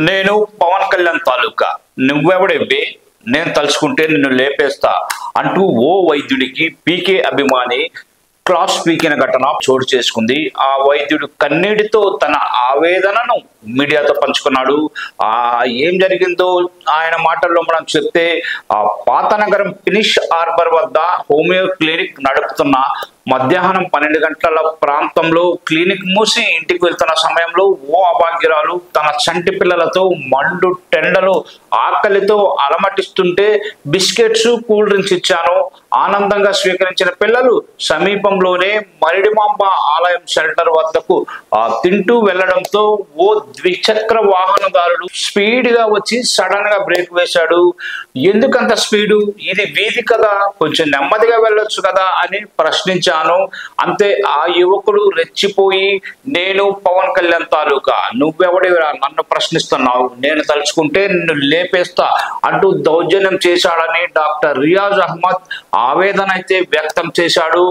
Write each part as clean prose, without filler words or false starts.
నేను పవన్ కళ్యాణ్ తాలూకా నువ్వెవడెవ్వే నేను తలుచుకుంటే నిన్ను లేపేస్తా అంటూ ఓ వైద్యుడికి పీకే అభిమాని క్లాస్ పీకిన ఘటన చోటు చేసుకుంది. ఆ వైద్యుడు కన్నీటితో తన ఆవేదనను మీడియాతో పంచుకున్నాడు. ఏం జరిగిందో ఆయన మాటల్లో మనం చెప్తే, ఆ పాతనగరం ఫినిష్ హార్బర్ వద్ద హోమియో క్లినిక్ నడుపుతున్న మధ్యాహ్నం 12 గంటల ప్రాంతంలో క్లినిక్ మూసి ఇంటికి వెళ్తున్న సమయంలో ఓ అభాగ్యురాలు తన చంటి పిల్లలతో మండు టెండలో ఆకలితో అలమటిస్తుంటే బిస్కెట్స్ కూల్ డ్రింక్స్ ఇచ్చాను. ఆనందంగా స్వీకరించిన పిల్లలు సమీపంలోనే మరిడిమాంబ ఆలయం షెల్టర్ వద్దకు తింటూ వెళ్లడంతో ఓ ద్విచక్ర వాహనదారుడు స్పీడ్ గా వచ్చి సడన్ గా బ్రేక్ వేశాడు. ఎందుకంత స్పీడు? ఇది వీధి కదా, కొంచెం నెమ్మదిగా వెళ్ళొచ్చు కదా అని ప్రశ్నించాను. అంతే ఆ యువకుడు రెచ్చిపోయి, నేను పవన్ కళ్యాణ్ తాలూకా నువ్వెవడివిరా నన్ను ప్రశ్నిస్తున్నావు, నేను తలుచుకుంటే నిన్ను లేపేస్తా అంటూ దౌర్జన్యం చేశాడని డాక్టర్ రియాజ్ అహ్మద్ ఆవేదన అయితే వ్యక్తం చేశాడు.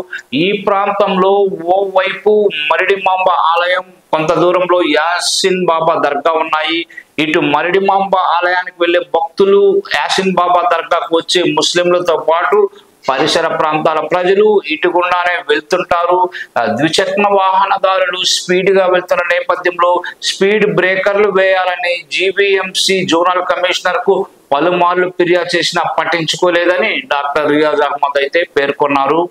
ఈ ప్రాంతంలో ఓవైపు మరిడిమాంబ ఆలయం, కొంత దూరంలో యాసిన్ బాబా దర్గా ఉన్నాయి. ఇటు మరిడిమాంబ ఆలయానికి వెళ్లే భక్తులు, యాసిన్ బాబా దర్గాకు వచ్చే ముస్లింలతో పాటు పరిసర ప్రాంతాల ప్రజలు ఇటు గుండానే వెళ్తుంటారు. ద్విచక్ర వాహనదారులు స్పీడ్ గా వెళ్తున్న నేపథ్యంలో స్పీడ్ బ్రేకర్లు వేయాలని జీవీఎంసీ జోనల్ కమిషనర్ కు పలుమార్లు ఫిర్యాదు చేసినా పట్టించుకోలేదని డాక్టర్ రియాజ్ అహ్మద్ అయితే పేర్కొన్నారు.